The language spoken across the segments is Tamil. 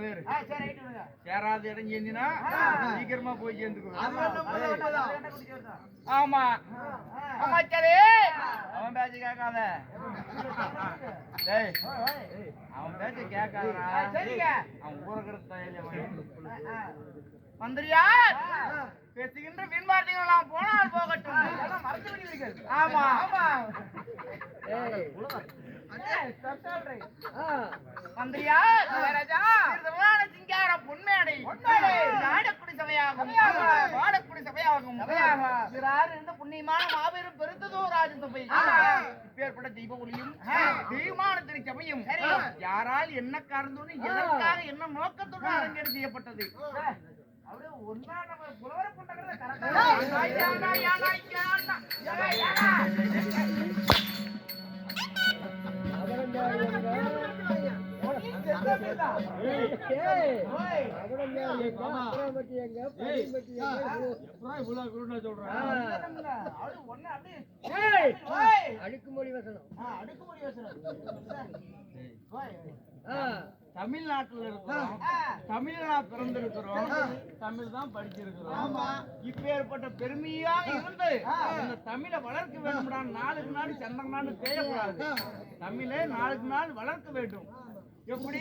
பேரு சேராத இடம் சேர்ந்தினா சீக்கிரமா போய் சேர்ந்துக்குவோம். ஆமா அமைச்சரே அவன் பேச்சு கேட்காத. டேய் அவன் பேச்சு கேட்காதா? அவன் ஊரகிறது மந்திரியார் பேசுகின்ற வீண்வார்த்தைகள் எல்லாம் போனால் போகட்டும். ஆமா மந்திரியார் சிங்கார பொன்மேடை நாடக்குடி சபையாகும் பாடக்குடி சபையாகும் புண்ணியமான மாபெரும் பெருந்ததோராஜன் சபை. இப்பேற்பட்ட தெய்வ ஒளியும் தெய்வமான திருச்சபையும் யாரால் என்ன காரணம் எதற்காக என்ன நோக்கத்துடன் அரங்கேற்றம் செய்யப்பட்டது? ஒன்னா நம்ம புலவர கொண்டது அடுக்குமொழி வசனம். தமிழ்நாட்டில் இருக்கிறோம், தமிழ்ல பிறந்திருக்கிறோம், தமிழ் தான் படிச்சிருக்கிறோம். இப்பேற்பட்ட பெருமையாக இருந்து இந்த தமிழை வளர்க்க வேண்டும்டா. நாளுக்கு நாள் சந்தங்கனான்னு தேயக்கூடாது. தமிழை நாளுக்கு நாள் வளர்க்க வேண்டும். எப்படி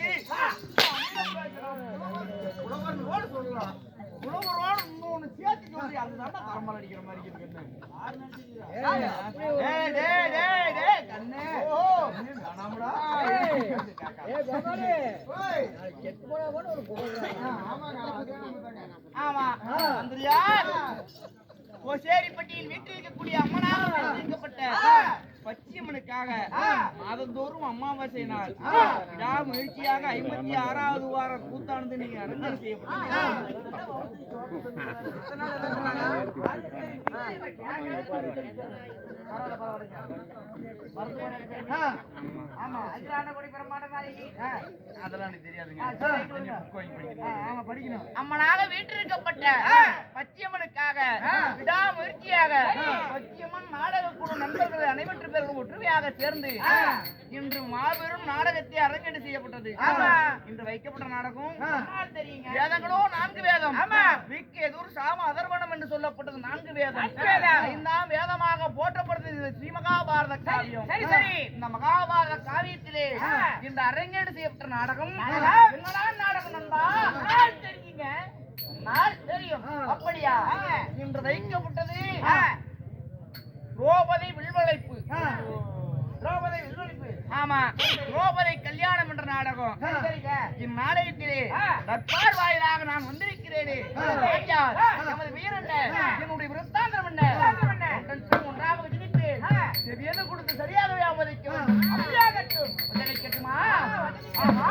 உழவரோடு சொல்லலாம், உழவரோடு இன்னொன்னு சேர்த்து சொல்லி அதுதான் தரமல் அடிக்கிற மாதிரி இருக்கு. கோசேரிப்பட்டியில் வீட்டில் அம்மனாக வைக்கப்பட்ட பச்சியம்மனுக்காக மாதந்தோறும் அமாவாசை நாள் விடாமுயற்சியாக 56வது வார கூத்தானது நீங்க அரங்கேற்றம் செய்யப்பட்டது. அம்மனாக வீட்டிருக்கப்பட்ட பச்சியம்மனுக்காக விடாமுயற்சியாக பச்சியம்மன் நாடக குழு நண்பர்கள் அனைவற்று பேரும் ஒற்றுமையாக சேர்ந்து இன்று மாபெரும் நாடகத்தை அரங்கேற்றம் செய்யப்பட்டது. இன்று வைக்கப்பட்ட நாடகம் வேதங்களோ 4 வேதம். விக்கேதூர் சாம அதர்வனம் என்று சொல்லப்பட்டது 4 வேதம். 5ஆம் வேதமாக போற்றப்படுறது ஸ்ரீ மகாபாரத காவியம். சரி சரி, இந்த மகாபாரத காவியத்திலே இந்த அரங்கேற்றம் செய்யப்பட்ட நாடகம் நாடகம் நண்பா தெரியுங்க. தெரியும் அப்படியா? இன்று வைக்கப்பட்டது திரௌபதி வில்வளைப்பு. ஆமா, திரௌபதி கல்யாணம் என்ற நாடகம். இந்நாடகத்திலே தற்பார் வாயிலாக நான் வந்திருக்கிறேனே நமது வீரன் என்னுடைய விருத்தாந்தம் என்ன ஒன்றாக செவியது கொடுத்து சரியாகவே அவதிக்கும். அப்படியாகட்டும், கிடைக்கட்டுமா? ஆமா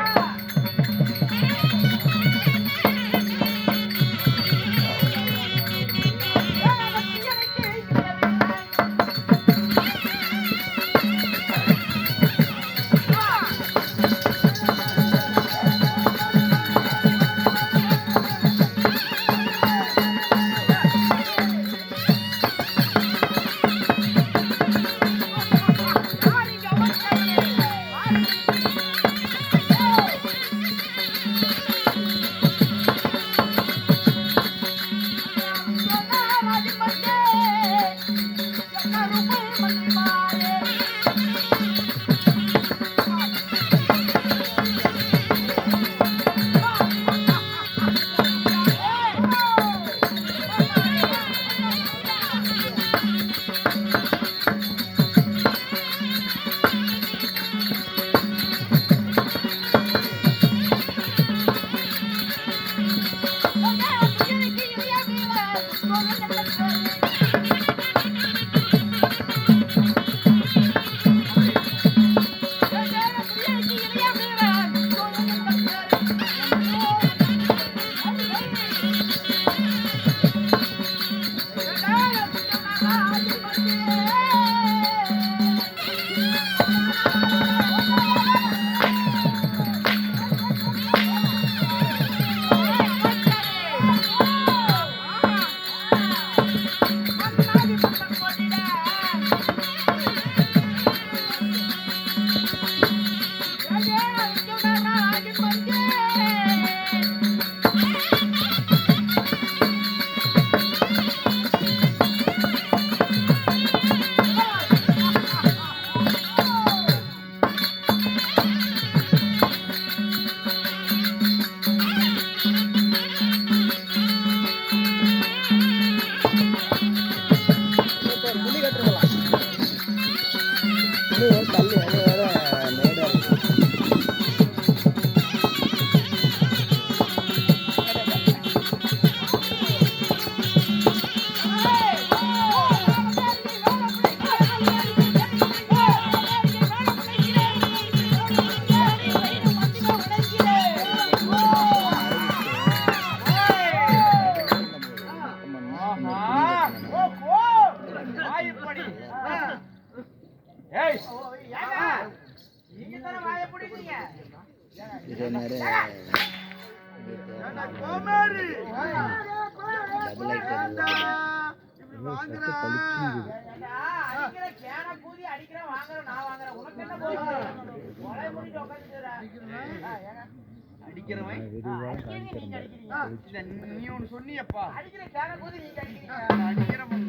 நீ ஒண்ணு சொன்னியப்பா அடிக்கிறவன்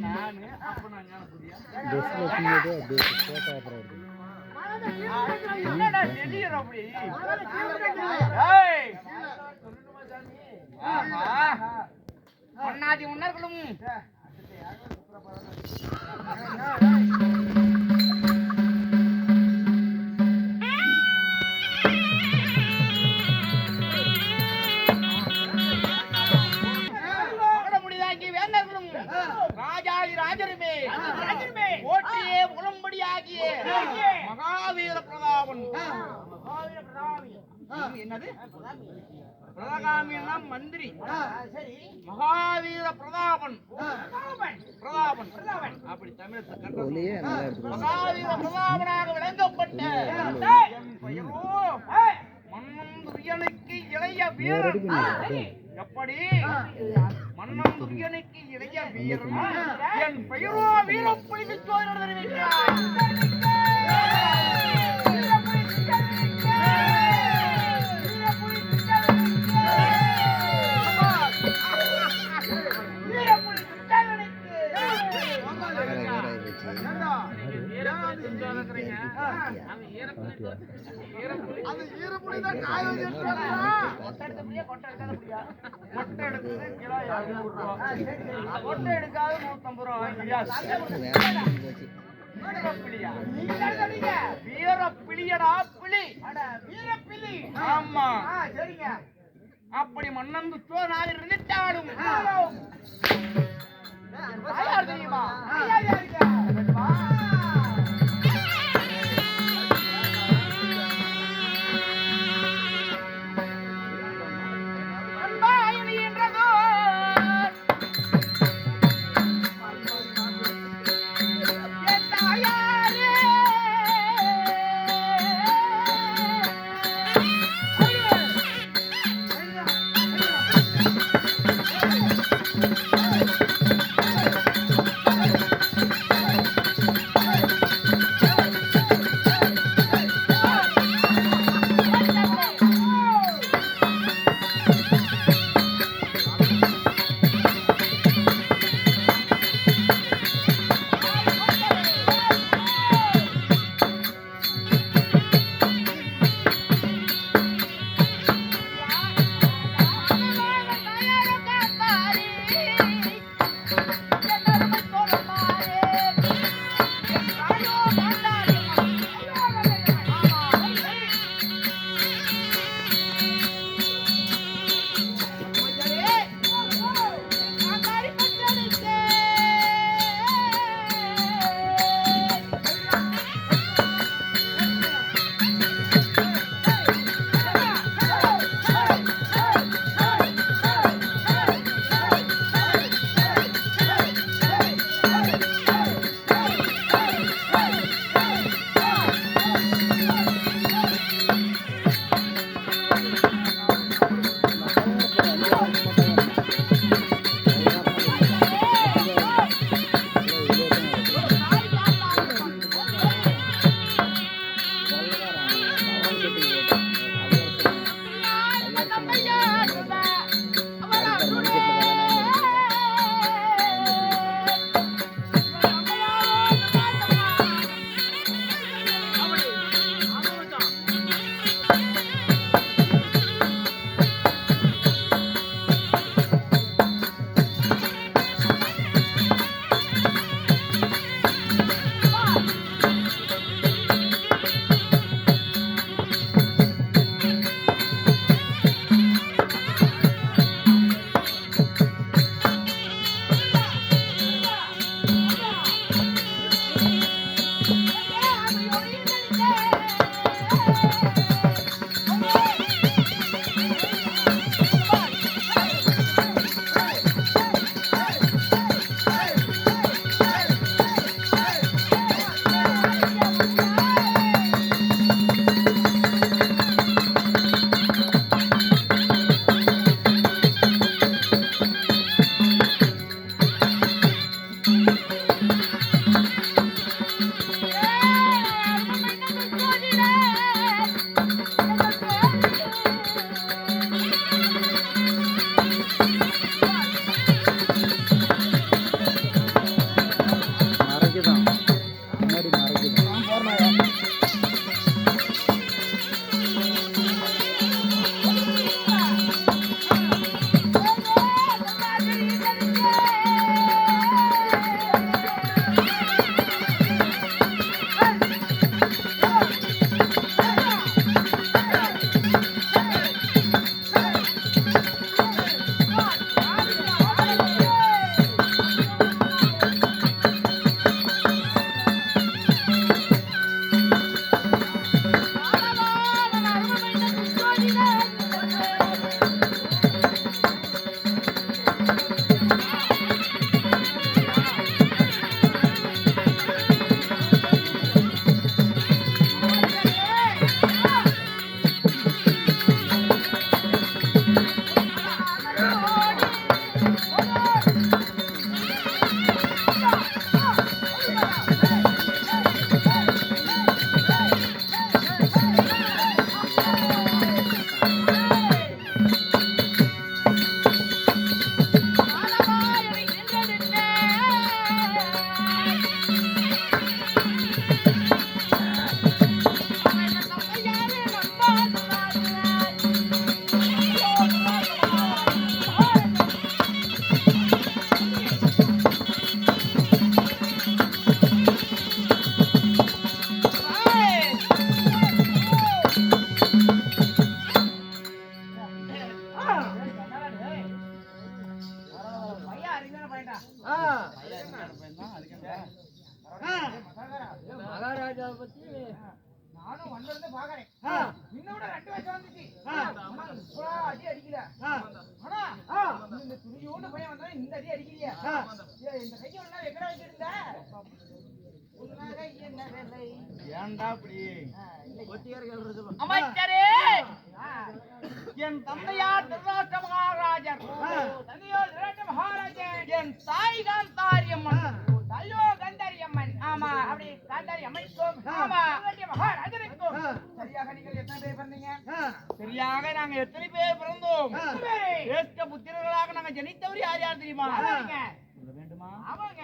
நானு அப்ப நான் பொன்னாதி உன்னர்களும் ஓட்டியே முழம்படியாகிய மகாவீர பிரதாபன். என்னது பிரதகாமின்னா மந்திரி, மகாவீர பிரதாபன் அப்படி தமிழத்தை மகாவீர பிரதாபனாக விளங்கப்பட்ட என் பெயரோ மன்னந்துரியனுக்கு இளைய வீரன். எப்படி மன்னந்துரியனுக்கு இளைய வீரன் என் பெயரோ வீரப்புலி விச்சோதரன் தெரிவிக்கிறார். அப்படி மன்னந்து சோனாக இருந்துட்டாலும் தெரியுமா பாக்குறேன் இன்னோட 2 வருஷம் வந்துச்சு அடி அடிக்கல ஆனா இந்த துணியோட பையன் வந்தா இந்த அடி அடிக்கலையா இந்த கையை ஒண்ணா எங்கடா வச்சிருந்த ஏன்டா அப்படி அமைச்சரே என் தந்தையார் திருராஷ்டிர மகாராஜர் என் தாய் காந்தாரியம்மன் தல்லோ கந்தாரியம்மன் ஆமா அப்படி காந்தாரி அம்மைக்கும் ஆமா மகாராஜருக்கும் சரியாக நீங்கள் எத்தனை பேர் பிறந்தீங்க சரியாக நாங்க எத்தனை பேர் பிறந்தோம் ஏற்க புத்திரர்களாக நாங்க ஜனித்தவர் யார் யார் தெரியுமா வேண்டுமா அவங்க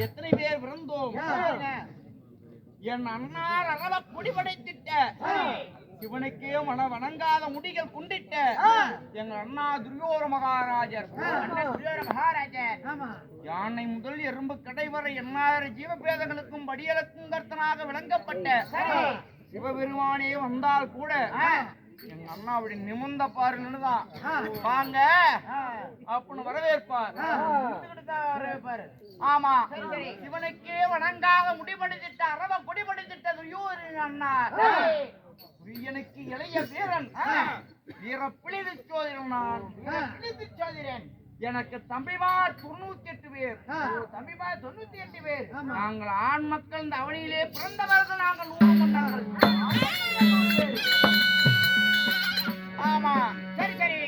எத்தனை பேர் பிறந்தோம் என் அண்ணார் அகல குடிபடைத்திட்ட சிவனுக்கே வணங்காத முடிகள் குண்டிட்ட எங்க அண்ணா துரியோர மகாராஜர் யானை முதல் எறும்பு கடை வரை எண்ணாயிர ஜீவபேதங்களுக்கும் படியலுக்கும் கர்த்தனாக விளங்கப்பட்ட சிவபெருமானே வந்தால் கூட எங்க அண்ணா அப்படி நிமிர்ந்த பாருன்னுதான் வாங்க அப்படின்னு வரவேற்பார். ஆமா சிவனுக்கே வணங்காக முடிபடுத்திட்ட அரவ குடிபடுத்திட்ட துரியோதன அண்ணா எனக்கு இளைய வீரன் வீர பிழிது சோதரன் நான் பிழிது சோதரன் எனக்கு தம்பிமார் 98 பேர் தம்பிமார் 98 பேர் நாங்கள் ஆண் மக்கள் இந்த அவனியிலே பிறந்தவர்கள் நாங்கள் 100 மன்னர்கள். ஆமா சரி சரி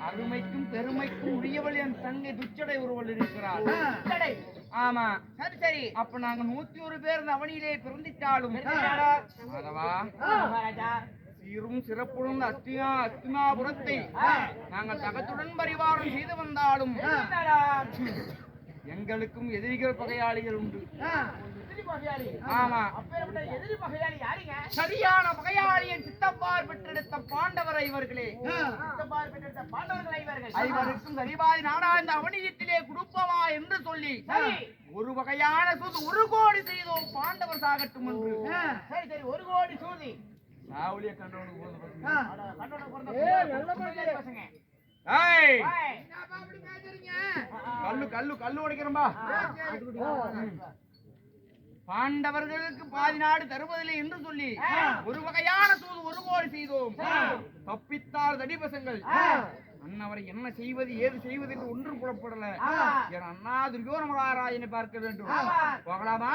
அருமைக்கும் பெருமைக்கும் உரியவள் என் தங்கை துச்சடை ஒருவள் இருக்கிறார். ஆமா சரி சரி அப்ப நாங்க 101 பேர் இந்த அவனியிலே பிறந்திட்டாலும் சீரும் சிறப்புடன் அஸ்தினாபுரத்தை நாங்கள் தகத்துடன் பரிவாரம் செய்து வந்தாலும் எங்களுக்கும் எதிரிகள் பகையாளிகள் உண்டு. ஆமா சரியான பகையாளியின் சித்தப்பார் பெற்றெடுத்த பாண்டவர் ஐவர்களே ஐவருக்கும் சரிபாதி நாடா இந்த அவனியத்திலே குடுப்பமா என்று சொல்லி ஒரு வகையான சூது 1 கோடி செய்தோம் பாண்டவர் சாகட்டும் என்று. சரி சரி 1 கோடி சூதி சாவுலிய கண்டவனுக்கு கல்லு கல்லு கல்லு உடைக்கிறோம்பா. பாண்டவர்களுக்கு பாதி நாடு தருவதில்லை என்று சொல்லி ஒரு வகையான தூது ஒரு கோடி செய்தோம். தப்பித்தார் தடிபசங்கள். அண்ணவரை என்ன செய்வது ஏது செய்வது என்று ஒன்றும் புலப்படல. என் அண்ணா துரியோதன மகாராஜனை பார்க்க வேண்டும். போகலாமா?